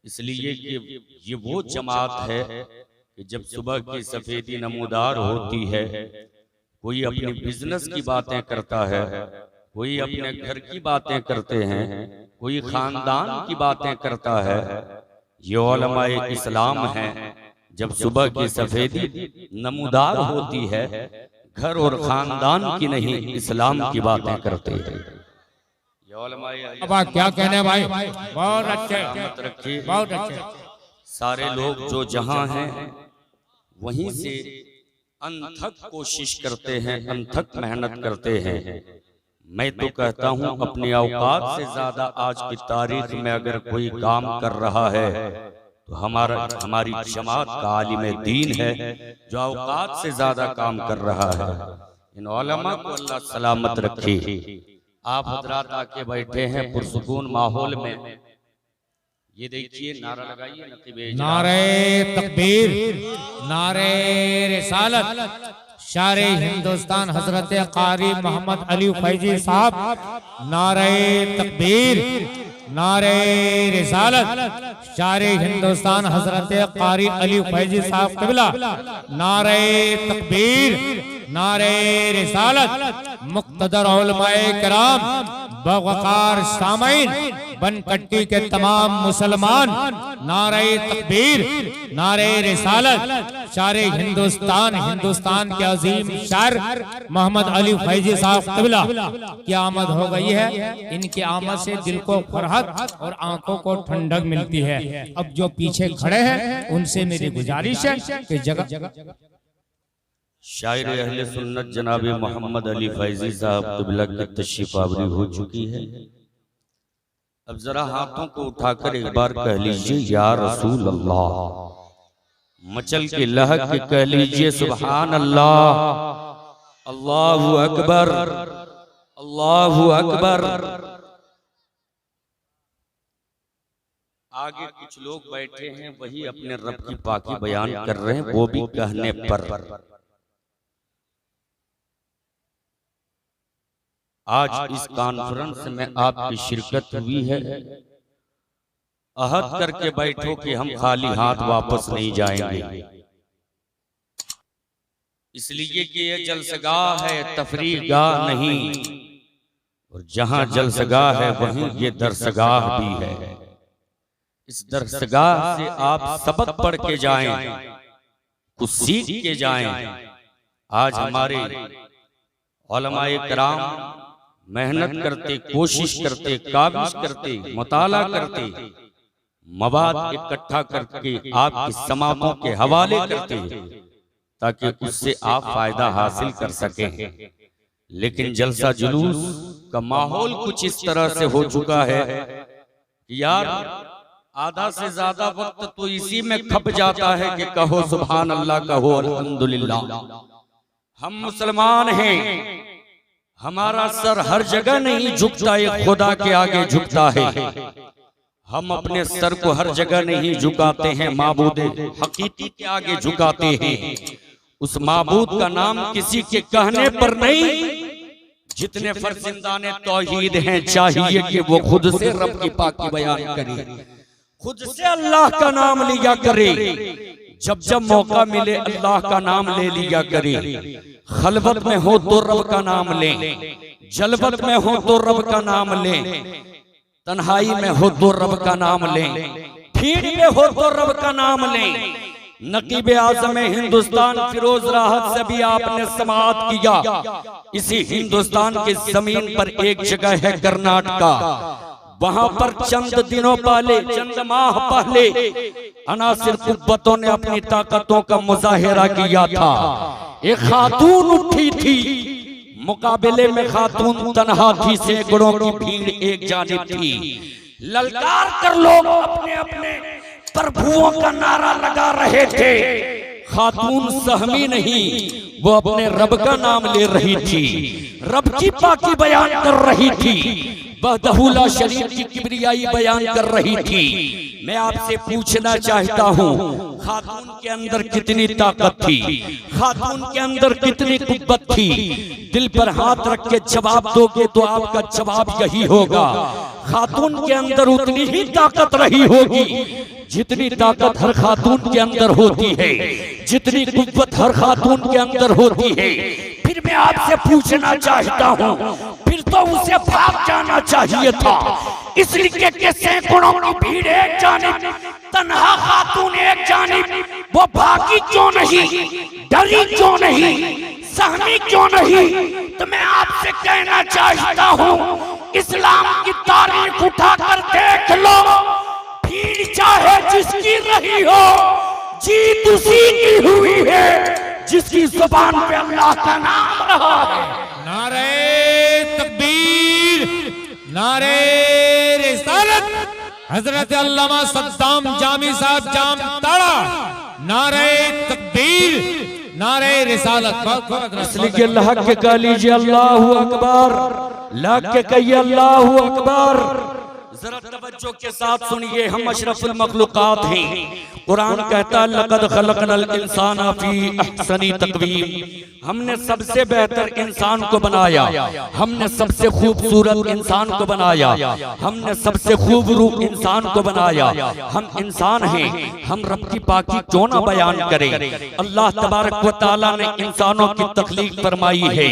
इसलिए कि ये वो जमात है कि जब सुबह की सफेदी नमूदार होती है, कोई अपनी बिजनेस की बातें करता है, कोई अपने घर की बातें करते हैं, कोई खानदान की बातें करता है। ये उलमाए इस्लाम हैं, जब सुबह की सफेदी नमूदार होती है, घर और खानदान की नहीं, इस्लाम की बातें करते हैं। अब क्या कहने भाई, बहुत अच्छे, बहुत अच्छे। सारे लोग जो जहां हैं वहीं से अनथक कोशिश करते हैं, अनथक मेहनत करते हैं। मैं तो कहता हूं अपनी औकात से ज्यादा आज की तारीख में अगर कोई काम कर रहा है तो हमारी जमात का आलिम दीन है, जो औकात से ज्यादा काम कर रहा है। इन उलमा को अल्लाह सलामत रखे। आप हजरात आके बैठे हैं पुरसुकून माहौल में, ये देखिए नारा लगाइए, नारे तकबीर, नारे रिसालत, शारे हिंदुस्तान हजरत कारी मोहम्मद अली फैजी साहब, नारे तकबीर, नारे रिसालत, शारे हिंदुस्तान हजरत कारी अली फैजी साहब क़िबला, नारे तकबीर, नारे रिसालत। मुक़्तदर उलमाए किराम, बवक़ार सामईन, बनकट्टी के तमाम मुसलमान, नारे तकबीर, नारे रिसालत, शारे हिंदुस्तान, हिंदुस्तान के अजीम शायर मोहम्मद अली फैजी साहब क़िबला की आमद हो गई है। इनकी आमद से दिल को फरहत और आंखों को ठंडक मिलती है। अब जो पीछे खड़े हैं उनसे मेरी गुजारिश है कि जगह शायर अहले सुन्नत जनाब मोहम्मद अली फैजी साहब क़िबला की तशरीफ आवरी हो चुकी है। अब जरा हाथों को उठाकर एक बार कह लीजिए या रसूल अल्लाह, मचल के लहक के कह लीजिए सुभान अल्लाह, अल्लाहु अकबर, अल्लाहु अकबर। आगे कुछ लोग बैठे हैं, वही अपने रब की पाकी बयान कर रहे हैं, वो भी कहने पर। आज इस कॉन्फ्रेंस में आपकी शिरकत हुई है, अहद करके बैठो कि हम खाली हाथ वापस नहीं जाएंगे। इसलिए कि ये जलसगाह है, तफरीगाह नहीं, और जहां जलसगाह है वहीं ये दरसगाह भी है। इस दरसगाह से आप सबक पढ़ के जाएं, कुछ सीख के जाएं। आज हमारे उलमाए किराम मेहनत करते, कोशिश करते, काबिज करते, मुताला करते, मवाद इकट्ठा करके आपकी समातों के हवाले करते ताकि उससे आप फायदा हासिल कर सकें। लेकिन जलसा जुलूस का माहौल कुछ इस तरह से हो चुका है कि यार आधा से ज्यादा वक्त तो इसी में खप जाता है कि कहो सुभान अल्लाह, कहो अल्हम्दुलिल्लाह। हम मुसलमान हैं, हमारा सर हर जगह नहीं झुकता, ये खुदा के आगे झुकता है। हम अपने सर को हर जगह नहीं झुकाते हैं, माबूद हकीकी के आगे झुकाते हैं। उस माबूद का नाम किसी के कहने पर नहीं, जितने फर्जिंदाने तौहीद हैं चाहिए कि वो खुद से रब की पाकी बयान करे, खुद से अल्लाह का नाम लिया करे। जब जब मौका मिले अल्लाह का नाम ले लिया करे। खलवत में हो तो रब का नाम लें, जलवत में हो तो रब का नाम लें, तन्हाई में हो तो रब का नाम लें, भीड़ में हो तो रब का नाम लें। नकीब आज़म हिंदुस्तान फिरोज राहत से भी आपने समाअत किया। इसी हिंदुस्तान की जमीन पर एक जगह है कर्नाटका, वहां पर चंद दिनों पहले, चंद माह पहले अनासिर कुव्वतों ने अपनी ताकतों का मुजाहिरा किया था। एक खातून उठी थी, मुकाबले में खातून तन्हा थी, सैकड़ों की भीड़ एक जानिब थी। ललकार कर लोग अपने अपने प्रभुओं का नारा लगा रहे थे। खातून सहमी नहीं, वो अपने रब का नाम ले रही थी, रब की पाकी बयान कर रही थी, वहदहुल्ला शरीफ की किबरियाई बयान कर रही थी। मैं आपसे पूछना चाहता हूँ, खातून के अंदर कितनी ताकत थी, खातून के अंदर कितनी कुव्वत थी? दिल पर हाथ रख के जवाब दोगे तो आपका जवाब यही होगा, खातून के अंदर उतनी ही ताकत रही होगी जितनी ताकत हर खातून के अंदर होती है, जितनी कुव्वत हर खातून के अंदर होती है, फिर मैं आपसे पूछना चाहता हूँ, फिर तो उसे भाग जाना चाहिए था। इसलिए कि सैकड़ों की भीड़ एक जानिब, तन्हा खातून एक जानिब, वो भागी क्यों नहीं, डरी क्यों नहीं, सहमी क्यों नहीं? तो मैं आपसे कहना चाहता हूँ, इस्लाम की तारीख उठाकर देख लो, भीड़ चाहे जिसकी रही हो, जीत उसी की हुई है जिसकी जुबान पे अल्लाह का नाम रहा है। नारे तकबीर, नारे रिसालत, हजरत अल्लामा सद्दाम जामी साहब जाम ताड़ा, नारे तकबीर, नारे रिसालत। इसलिए अल्लाह के कह लीजिए अल्लाहु अकबर, लाख के कहिए अल्लाहु अकबर। जरा तवज्जो के साथ सुनिए, हम अशरफुल मखलूकात हैं। कुरान कहता है लक़द खलक़नल इंसाना फी अहसनी तक़वीम, हमने सबसे बेहतर इंसान को बनाया, हमने सबसे खूबसूरत इंसान को बनाया, हमने सबसे खूबरूप इंसान को बनाया। हम इंसान हैं, हम रब की पाकी क्यों ना बयान करें। अल्लाह तबारक व तआला ने इंसानों की तख्लीक फरमाई है,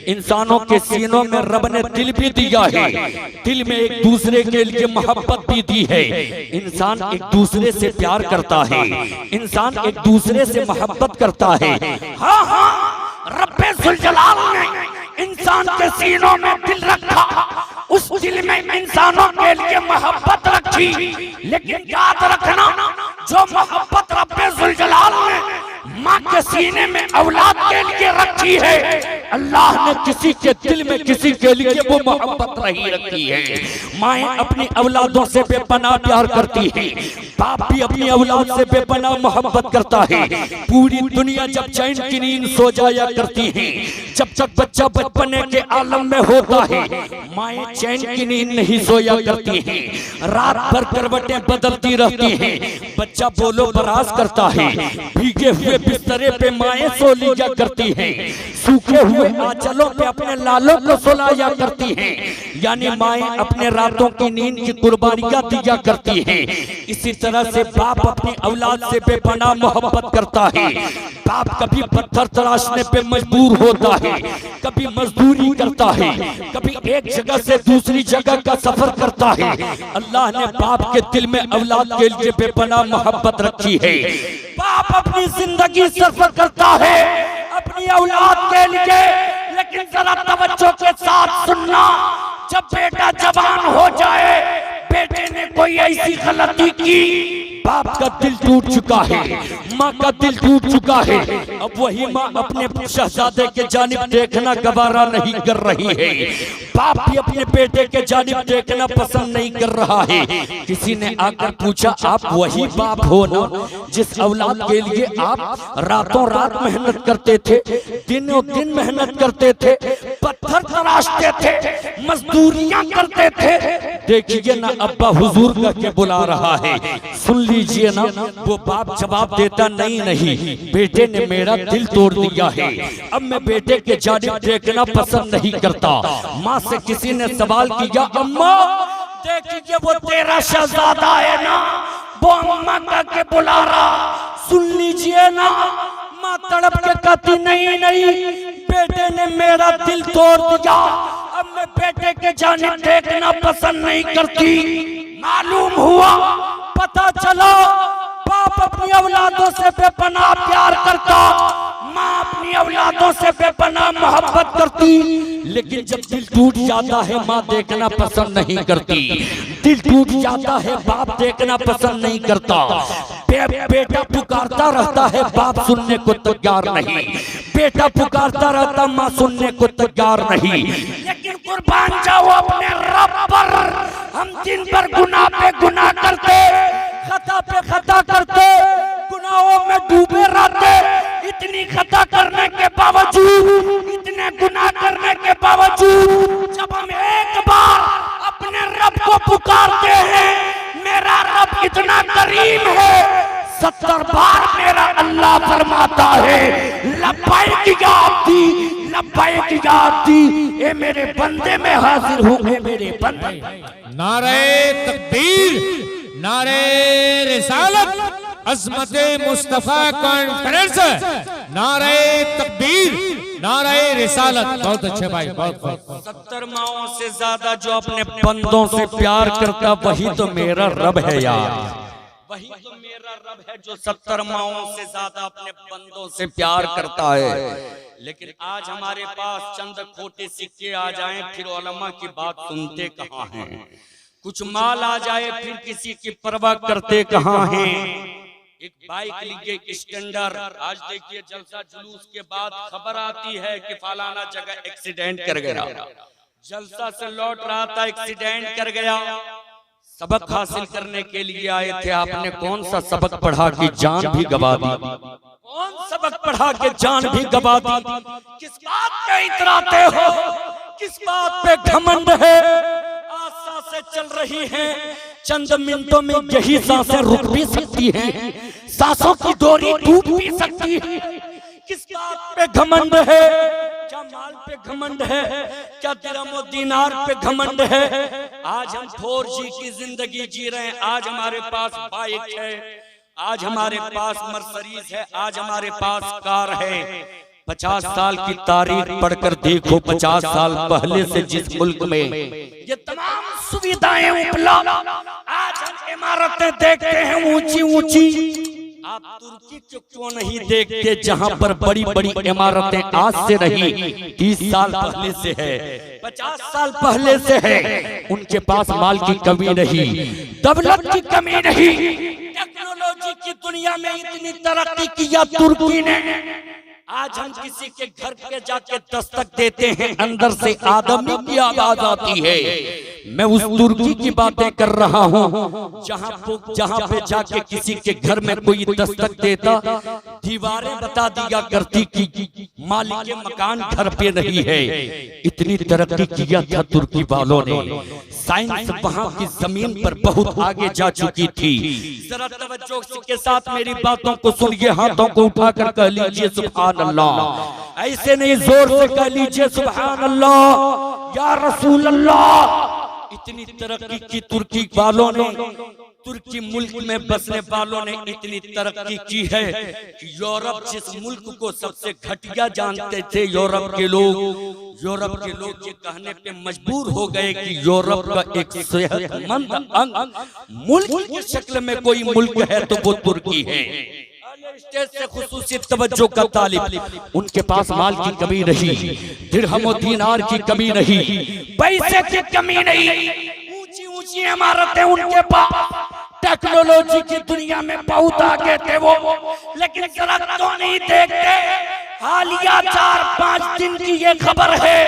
इंसानों के सीनों में रब ने दिल भी दिया है, दिल में एक दूसरे के लिए मोहब्बत भी दी है। इंसान एक दूसरे से प्यार करता है, इंसान एक दूसरे से मोहब्बत करता है। हाँ हाँ, रब्बे जुल जलाल ने इंसान के सीनों में दिल रखा, उस दिल में इंसानों के लिए मोहब्बत रखी। लेकिन याद रखना, जो मोहब्बत रब्बे जुल जलाल ने माँ के सीने में औलाद के लिए रखी है, अल्लाह ने किसी के दिल में किसी के लिए वो मोहब्बत नहीं रखी है। माएँ अपनी औलादों से बेपनाह प्यार करती है, बाप भी अपनी औलाद से बेपनाह मोहब्बत करता है। पूरी दुनिया जब चैन की नींद सो जाया करती है, जब जब बच्चा बचपने के आलम में होता है, माएँ चैन की नींद नहीं सोया करती हैं, रात भर करवटें बदलती रहती हैं। बच्चा बोलो बराज करता है, भीगे हुए बिस्तरे पे माएँ सो लिया करती हैं, सूखे हुए आंचलों पे अपने लालों को सुलाया करती हैं। यानी माएँ अपने रातों की नींद की कुर्बानियां दिया करती हैं। इसी तरह से बाप अपनी औलाद से बेपनाह मोहब्बत करता है। बाप कभी पत्थर तराशने पे मजबूर होता है, कभी मजदूरी करता है, कभी एक जगह से दूसरी जगह का सफर करता है। अल्लाह ने बाप के दिल में औलाद के लिए बेपनाह मोहब्बत रखी है। बाप अपनी जिंदगी सफर करता है अपनी औलाद के लिए, लेकिन जरा तवज्जो के साथ सुनना, जब बेटा जवान हो जाए, बेटे ने कोई ऐसी गलती की, बाप का दिल टूट चुका है, माँ का दिल टूट चुका है। अब वही माँ अपने शहजादे के जानिब देखना गवारा नहीं कर रही है, बाप भी अपने बेटे के जानिब देखना पसंद नहीं कर रहा है। किसी ने आकर पूछा, आप वही बाप हो ना जिस औलाद के लिए आप रातों रात मेहनत करते थे, दिनों दिन मेहनत करते थे, पत्थर तराशते थे, मजदूरियां करते थे? देखिए ना, अब्बा हुजूर करके बुला रहा है, सुन लीजिए ना। वो बाप जवाब देता, नहीं नहीं, बेटे ने मेरा दिल तोड़ दिया है, अब मैं बेटे के जानिब देखना पसंद नहीं करता। माँ से किसी ने सवाल किया, अम्मा देखिए वो तेरा शहजादा है ना, वो अम्मा करके बुला रहा, सुन लीजिए ना। माँ तड़प के कहती, नहीं नहीं, बेटे ने मेरा दिल तोड़ दिया, अब मैं बेटे के जानिब देखना पसंद नहीं करती। मालूम हुआ, पता चला, बाप अपनी औलादों से बेपनाह प्यार करता, माँ अपनी औलादों से बेपनाह मोहब्बत करती, लेकिन जब दिल टूट जाता है माँ देखना पसंद नहीं करती, दिल टूट जाता है बाप देखना पसंद नहीं करता। बेटा पुकारता रहता है, बाप सुनने को तैयार नहीं, बेटा पुकारता रहता, माँ सुनने को तैयार नहीं। लेकिन कुर्बान जाओ अपने रब पर, हम दिन भर गुनाह पे गुनाह करते, खता पे खता करते, गुनाहों में डूबे रहते। इतनी खता करने के बावजूद, इतने गुनाह करने के बावजूद, जब हम एक बार अपने रब को पुकारते हैं, मेरा रब इतना करीम है, 70 बार मेरा अल्लाह फरमाता है, लब्बैक या अब्दी, लब्बैक या अब्दी, ए मेरे बंदे में हाजिर हूँ, ए मेरे बंदे। नारे तकबीर, नारे रिसालत अज़मत मुस्तफा कॉन्फ्रेंस, नारे तकबीर, नारे रिसालत। बहुत अच्छे भाई, बहुत 70 माओं से ज्यादा जो अपने बंदों से प्यार करता वही तो मेरा रब है यार, वही तो मेरा रब है जो 70 माओं से ज्यादा अपने बंदों से प्यार करता है। लेकिन आज हमारे पास चंद खोटे सिक्के आ जाएं फिर उलमा की बात सुनते कहाँ हैं, कुछ माल आ जाए फिर किसी की परवाह करते कहाँ हैं। एक बाइक लीजिए स्टैंडर्ड, आज देखिए जलसा जुलूस के बाद खबर आती है कि फलाना जगह एक्सीडेंट कर गया, जलसा से लौट रहा था एक्सीडेंट कर गया। सबक हासिल करने के लिए आए थे, आपने कौन सा सबक पढ़ा कि जान भी गवा दी? कौन सबक पढ़ा के जान भी गवा दी? किस बात पे इतराते हो, किस बात पे घमंड है? आज सांसें चल रही हैं, चंद मिनटों में यही सांसें रुक भी सकती हैं, सांसों की डोरी टूट भी सकती है। किस बात पे घमंड है? क्या माल पे घमंड है? क्या दिरहम और दीनार पे घमंड है? आज हम 4G की जिंदगी जी रहे हैं, आज हमारे पास बाइक है, आज हमारे पास मर्सिडीज है, आज हमारे पास कार है। 50 साल की तारीख पढ़कर देखो, 50 साल पहले से जिस मुल्क में ये तमाम सुविधाएं उपलब्ध, आज हम इमारतें देखते हैं ऊंची ऊंची। आप तुर्की क्यों नहीं देखते जहां पर बड़ी बड़ी इमारतें आज से नहीं 30 साल पहले से है, 50 साल पहले से है। उनके पास माल की कमी नहीं, दौलत की कमी नहीं, टेक्नोलॉजी की दुनिया में इतनी तरक्की किया तुर्की ने। आज हम किसी के घर पे जाके दस्तक देते हैं, अंदर से आदमी की आवाज आती है। मैं उस तुर्की की बातें कर रहा हूँ जहाँ पे जाके किसी के घर में कोई दस्तक देता, दीवारें बता दिया करती कि मालिक के मकान घर पे नहीं है। इतनी तरक्की किया था तुर्की वालों ने, साइंस वहाँ की जमीन पर बहुत आगे जा चुकी थी। जरा तवज्जो के साथ मेरी बातों को सुनिए, हाथों को उठाकर कह लीजिए सुभान अल्लाह, ऐसे नहीं जोर से कह लीजिए सुभान अल्लाह या रसूल अल्लाह। इतनी तरक्की की तुर्की वालों ने, तुर्की मुल्क में बसने वालों ने इतनी तरक्की की है कि यूरोप जिस मुल्क को सबसे घटिया जानते थे, यूरोप के लोग ये कहने पे मजबूर हो गए कि यूरोप का एक सेहतमंद अंग मुल्क की शक्ल में कोई मुल्क है तो वो तुर्की है। स्टेज से खुसूसी तवज्जो का तालिब, उनके पास माल की कमी नहीं, दिरहम और दीनार की कमी नहीं, पैसे की कमी नहीं, ऊंची ऊंची इमारतें उनके पास, टेक्नोलॉजी की दुनिया में बहुत आगे थे वो। लेकिन जरा तो नहीं देखते, हालिया 4-5 दिन की ये खबर है,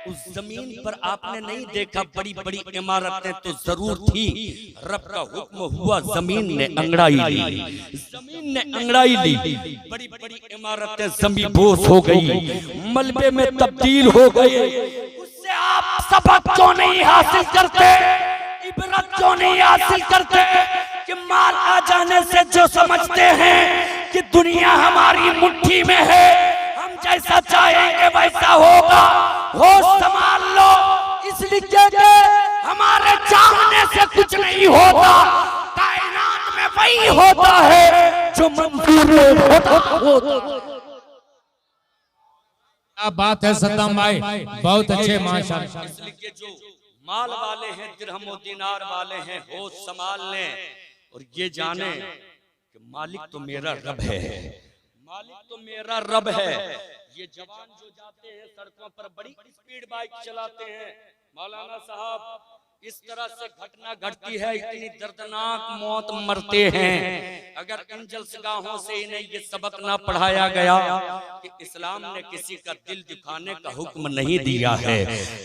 उस जमीन पर आपने नहीं देखा बड़ी बड़ी इमारतें तो जरूर थी, रब का हुक्म हुआ जमीन ने अंगड़ाई ली, जमीन ने अंगड़ाई ली, बड़ी बड़ी इमारतें जमीन बोस हो गई, मलबे में तब्दील हो गए। उससे आप सबक क्यों नहीं हासिल करते, इबरत क्यों नहीं हासिल करते कि माल आ जाने से जो समझते हैं कि दुनिया हमारी मुट्ठी में है, हम जैसा चाहेंगे वैसा होगा, होश संभाल लो, इसलिए कि हमारे चाहने से कुछ नहीं होता, कायनात में वही होता है जो मंजूर होता। क्या बात है सद्दाम भाई, बहुत अच्छे माशाअल्लाह। इसलिए जो माल वाले हैं, दिरहम और दीनार वाले हैं, होश संभाल लें और ये जाने कि मालिक तो मेरा रब है, मालिक तो मेरा रब है। ये जवान जो जाते हैं सड़कों पर बड़ी स्पीड बाइक चलाते हैं, मौलाना साहब इस तरह से घटना घटती है, इतनी दर्दनाक मौत मरते हैं। अगर इन जलसगाहों से इन्हें ये सबक ना पढ़ाया गया कि इस्लाम ने किसी का दिल दुखाने का हुक्म नहीं दिया है।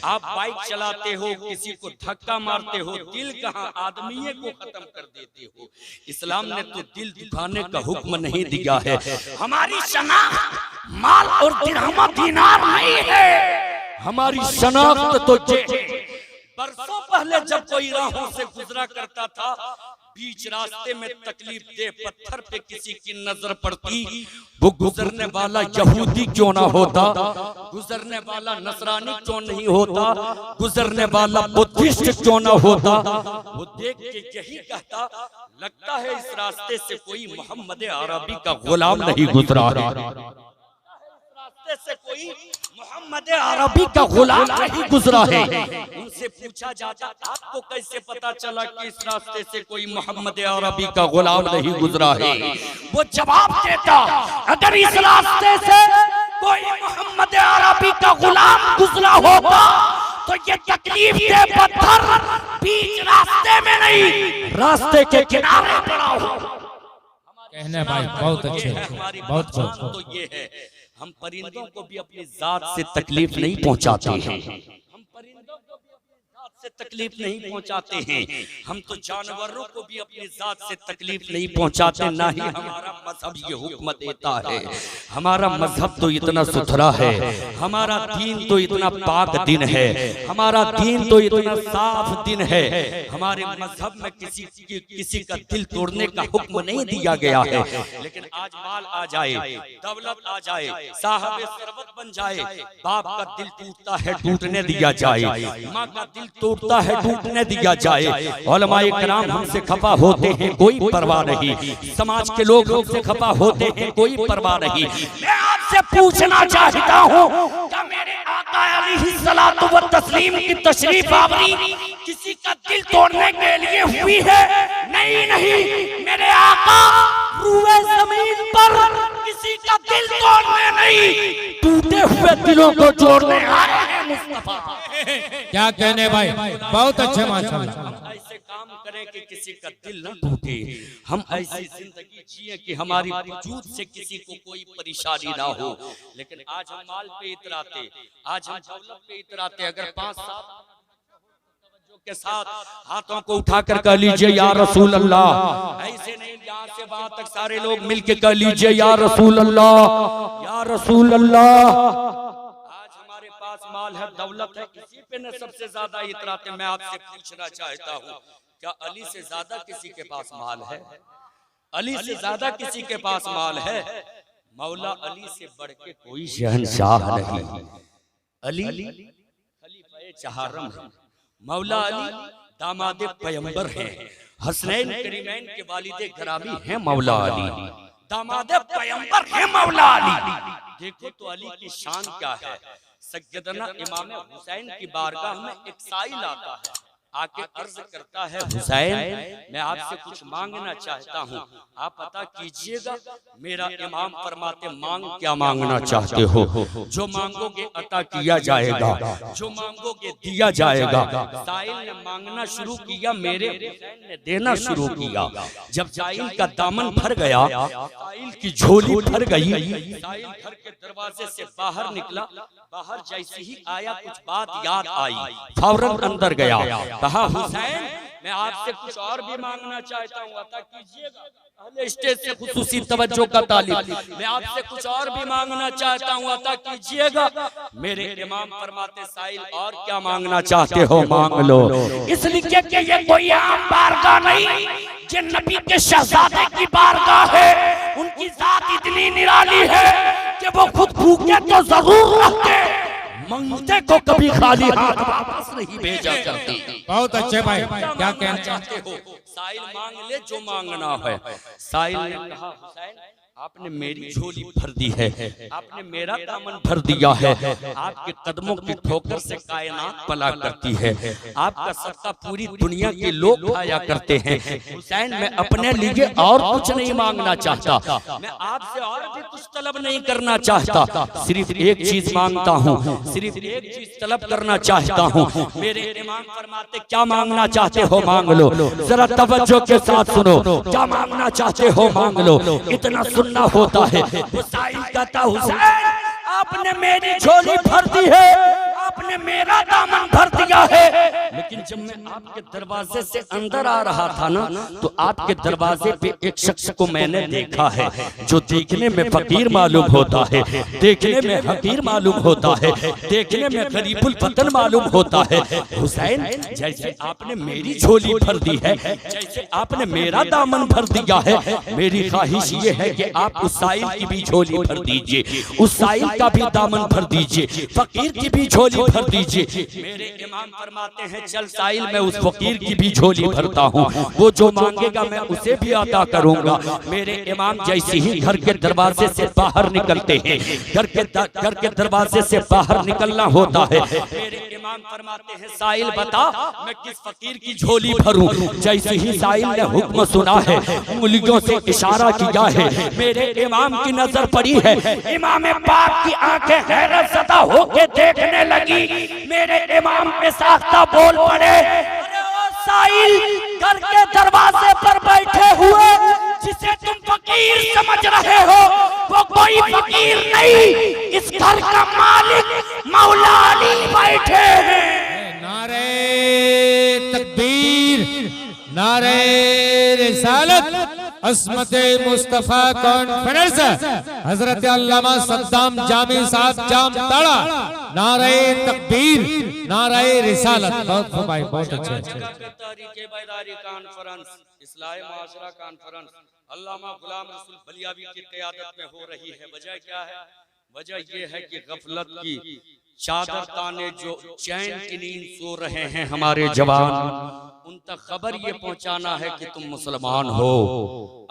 आप बाइक चलाते हो, किसी को धक्का मारते हो, दिल कहाँ आदमी को खत्म कर देते हो। इस्लाम ने तो दिल दुखाने का हुक्म नहीं दिया है। हमारी शनाख्त माल और दिरहम दीनार नहीं है, हमारी शनाख्त तो बरसों पहले जब कोई राहों से गुजरा करता था, बीच रास्ते में तकलीफ दे पत्थर पे किसी की नजर पड़ती, वो गुजरने वाला यहूदी क्यों ना होता, गुजरने वाला नसरानी क्यों नहीं होता, गुजरने वाला बुद्धिस्ट क्यों ना होता, वो देख के यही कहता लगता है इस रास्ते से कोई मोहम्मद अरबी का गुलाम नहीं गुजरा है। रास्ते से कोई मोहम्मद अरबी का गुलाम नहीं गुजरा है। उनसे पूछा जाता आपको कैसे पता चला कि इस रास्ते से कोई मोहम्मद अरबी का गुलाम नहीं गुजरा है? वो जवाब देता अगर इस रास्ते से कोई मोहम्मद अरबी का गुलाम गुजरा होता तो ये तकलीफ दे पत्थर बीच रास्ते में नहीं रास्ते के किनारे पड़ा हो। कहने भाई बहुत अच्छे, बहुत बहुत। तो ये है हम परिंदों को भी अपनी जात से तकलीफ नहीं पहुंचाते हैं। हम परिंदों को भी अपनी जात से तकलीफ नहीं पहुंचाते हैं। हम तो जानवरों को भी अपनी जात से तकलीफ नहीं पहुंचाते। ना ही हमारा मजहब ये हुक्म देता है। हमारा मजहब तो इतना सुथरा है, हमारा दीन तो इतना पाक दिन है, हमारा दीन तो इतना साफ दिन है। हमारे मजहब में किसी का दिल तोड़ने का हुक्म नहीं दिया गया है। लेकिन आज माल आ जाए, दौलत आ जाए, साहब सरवत बन जाए, बाप का दिल टूटता है टूटने दिया जाए, माँ का दिल टूटता है टूटने दिया जाए। उलमाए किराम हमसे खफा होते हैं कोई परवाह नहीं, समाज के लोग हमसे खफा होते हैं कोई परवाह नहीं। मैं आपसे पूछना चाहता हूँ क्या मेरे आका अलैहिस्सलातु व तस्लीम की तशरीफ आवरी किसी का दिल तोड़ने के लिए हुई है? नहीं नहीं, मेरे आका रूए जमीन पर किसी का दिल तोड़ने नहीं, टूटे हुए दिलों को जोड़ने आए हैं मुस्तफा। क्या कहने भाई, बहुत अच्छे माशाअल्लाह। ऐसे काम करें कि किसी का दिल न टूटे, हम ऐसी जिंदगी जिए कि हमारी वजूद से किसी को कोई परेशानी ना हो। लेकिन आज हम माल पे इतराते, आज हम दौलत पे इतराते। अगर 5-7 के साथ हाथों को उठाकर कह लीजिए या रसूल अल्लाह, ऐसे नहीं यहाँ से वहां तक सारे लोग मिलके कह लीजिए या रसूल अल्लाह, या रसूल अल्लाह। आज हमारे पास माल है, दौलत है, इसी पे न सबसे ज्यादा इतराते। मैं आपसे पूछना चाहता हूँ क्या अली से ज्यादा किसी के पास माल है? अली से ज्यादा किसी के पास माल है? मौला अली से बढ़ के कोई शहंशाह नहीं। अली खलीफा चहारम है, मौला अली दामादे पैगंबर हैं, हसनैन करीमैन के वालिदे ग्रामी हैं मौला अली, दामादे पैगंबर हैं मौला अली। देखो तो अली की शान क्या है। सैयदना इमाम हुसैन की बारगाह में एक साइल आता है, आके अर्ज करता है हुसैन मैं आपसे कुछ मांगना चाहता हूँ, आप पता कीजिएगा। मेरा इमाम फरमाते मांग क्या मांगना चाहते हो? जो मांगोगे अता किया जाएगा, जो मांगोगे दिया जाएगा। साइल ने मांगना शुरू किया, मेरे हुसैन ने देना शुरू किया। जब साइल का दामन भर गया, साइल की झोली भर गई, साइल घर के दरवाजे से बाहर निकला। बाहर जैसे ही आया कुछ बात याद आई, फौरन अंदर गया, कहा हुसैन मैं आपसे कुछ और भी मांगना चाहता हूँ, अता कीजिएगा। अहले स्टेज से खुसूसी तवज्जो का तालिब, मैं आपसे कुछ और भी मांगना चाहता हूँ, अता कीजिएगा। मेरे इमाम फरमाते साइल और क्या मांगना चाहते हो मांग लो। इसलिए कि ये कोई आम बारगाह नहीं, ये नबी के शहजादे की बारगाह है। उनकी जात इतनी निराली है कि वो खुद भूखे तो जरूर रहते, मंगते को कभी खाली हाथ वापस नहीं भेजा करते। बहुत अच्छे भाई, क्या कहना चाहते हो? साइल मांग ले जो मांगना है। साइल ने कहा हुसैन आपने मेरी झोली भर दी है, आपने मेरा दामन भर दिया है। आपके कदमों की ठोकर से कायनात पला करती है, आपका सदका पूरी दुनिया के लोग खाया करते हैं। हुसैन मैं अपने लिए और कुछ नहीं मांगना चाहता, मैं आपसे और भी कुछ तलब नहीं करना चाहता, सिर्फ एक चीज मांगता हूँ, सिर्फ एक चीज तलब करना चाहता हूँ। मेरे इमाम फरमाते क्या मांगना चाहते हो मांग लो। जरा तवज्जो के साथ सुनो, क्या मांगना चाहते हो मांग लो। इतना सुनना होता है। हुसैन कहता हुसैन आपने मेरी झोली भर दी है, आपने मेरा दामन भर दिया है। लेकिन जब मैं आपके दरवाजे से अंदर आ रहा था ना, तो आपके दरवाजे पे एक शख्स को मैंने देखा है जो देखने में फकीर मालूम होता है, देखने में हकीर मालूम होता है, देखने में गरीबुल वतन मालूम होता है। हुसैन जैसे आपने मेरी झोली भर दी है, जैसे आपने मेरा दामन भर दिया है, मेरी ख्वाहिश ये है कि आप उस साइल की भी झोली भर दीजिए, उस साइल का भी दामन भर दीजिए, फकीर की भी झोली भर दीजिए। मेरे इमाम फरमाते हैं चल साइल मैं उस फकीर की भी झोली भरता हूँ, वो जो मांगेगा मैं उसे भी अदा करूंगा। मेरे इमाम जैसे ही घर के दरवाजे से बाहर निकलते हैं, घर के दरवाजे से बाहर निकलना होता है, मेरे इमाम फरमाते हैं साइल बता मैं किस फकीर की झोली भरूं। जैसे ही साइल ने हुक्म सुना है, उंगलियों से इशारा किया है, मेरे इमाम की नजर पड़ी है, इमाम पाक की आंखें हैरत ज़दा होके देखने लगी। मेरे इमाम पे साख्ता बोल पड़े, साइल घर के दरवाजे पर बैठे हुए जिसे तुम फकीर समझ रहे हो वो कोई फकीर नहीं, इस घर का मालिक मौला अली बैठे हैं। नारे तकबीर, नारे रिसालत, अस्मत मुस्तफा कॉन्फ्रेंस, हजरत अल्लामा सद्दाम जामी साहब जामताड़ा, नारे तकबीर, नारे रिसालत। बहुत भाई बहुत अच्छे। तहरीके बैदारी कॉन्फ्रेंस, इस्लाही मुआशरा कॉन्फ्रेंस अल्लामा गुलाम रसूल बलियावी की क़यादत में हो रही है। वजह क्या है? वजह ये है कि गफलत की चादर ताने जो चैन की नींद सो रहे हैं हमारे जवान, उन तक खबर ये पहुंचाना है कि तुम मुसलमान हो।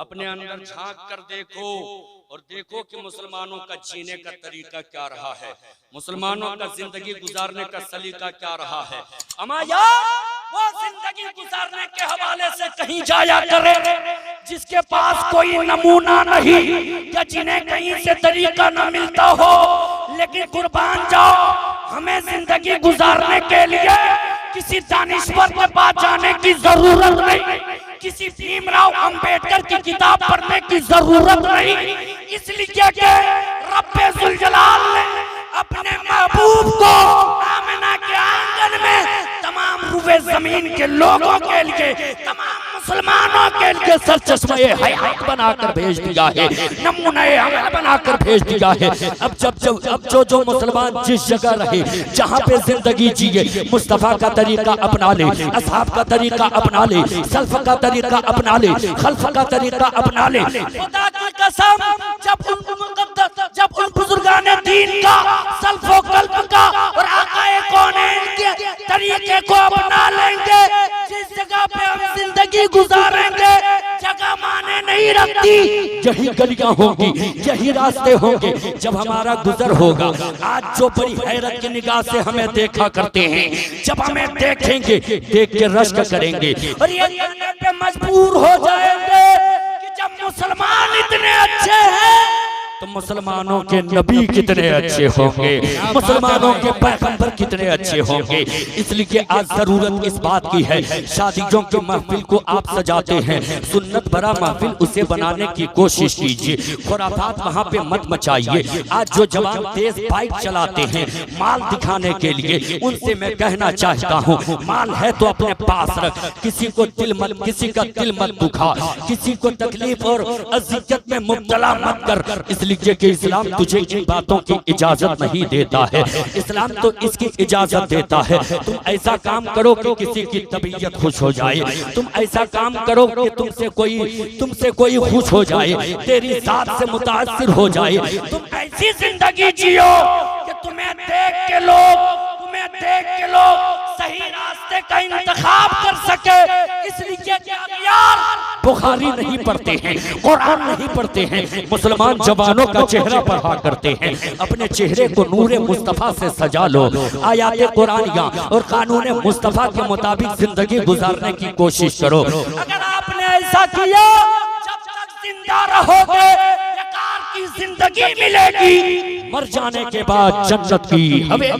अपने अंदर झांक कर देखो और देखो कि मुसलमानों का जीने का तरीका क्या रहा है, मुसलमानों का जिंदगी गुजारने का सलीका क्या रहा है। अमाया वो जिंदगी गुजारने के हवाले से कहीं जाया करे जिसके पास कोई नमूना नहीं या जिन्हें कहीं से तरीका न मिलता हो, लेकिन कुर्बान जाओ हमें जिंदगी गुजारने के लिए किसी दानिश्वर के पास जाने की जरूरत नहीं, किसी भीमराव अंबेडकर की किताब पढ़ने की जरूरत नहीं, इसलिए कि रब्बे जुल जलाल ने अपने महबूब को आमिना के आंगन में तमाम रुए जमीन के लोगों के लिए, तमाम मुसलमानों के लिए सरचश्मे हयात बनाकर भेज दिया है, नमूने अमल बनाकर भेज दिया है। अब जो मुसलमान जिस जगह रहे, जहाँ पे जिंदगी जिए, मुस्तफा का तरीका अपना ले, असहाब का तरीका अपना ले, सल्फ का तरीका अपना ले, खल्फ का तरीका अपना ले। खुदा की कसम जब उन बुजुर्गाने दीन का, सल्फो कल्ब का और आकाए कौनैन के तरीके को अपना लेंगे, जिस जगह पे हम जिंदगी गुजारेंगे जगह माने नहीं रखती, यही गलियां होंगी, यही रास्ते होंगे जब हमारा गुजर होगा। आज जो बड़ी हैरत की निगाह से हमें देखा करते हैं, जब हमें देखेंगे देख के रश्क करेंगे और ये कहने पे मजबूर हो जाएंगे कि जब मुसलमान इतने अच्छे हैं तो मुसलमानों के नबी कितने अच्छे होंगे, मुसलमानों के पैगंबर कितने अच्छे होंगे। इसलिए आज जरूरत इस बात की है, शादियों के महफिल को आप सजाते हैं, सुन्नत भरा महफिल उसे बनाने की कोशिश कीजिए, खुराफात वहाँ पे मत मचाइए। आज जो जवान तेज बाइक चलाते हैं माल दिखाने के लिए, उनसे मैं कहना चाहता हूँ माल है तो अपने पास रख, किसी का दिल मत दुखा, किसी को तकलीफ और अजियत में मुब्तला मत कर, इसलिए कि इस्लाम तुझे इन बातों की इजाजत नहीं देता है। इस्लाम तो इसकी इजाजत देता है तुम ऐसा काम करो कि किसी की तबीयत खुश हो जाए, तुम ऐसा काम करो कि तुमसे कोई खुश हो जाए, तेरी जात से मुतासिर हो जाए, तुम ऐसी जिंदगी जियो कि तुम्हें देख के लोग सही रास्ते का इंतखाब कर सके। इसलिए यार बुखारी नहीं पढ़ते हैं, कुरान नहीं पढ़ते हैं, मुसलमान जवानों का चेहरा पढ़ा करते हैं। अपने चेहरे को नूरे मुस्तफा से सजा लो, आयात कुरानिया और कानून मुस्तफा के मुताबिक जिंदगी गुजारने की कोशिश करो। अगर आपने ऐसा किया, जब तक जिंदा रहोगे बेकार की जिंदगी मिलेगी, मर जाने के बाद जन्नत की हमें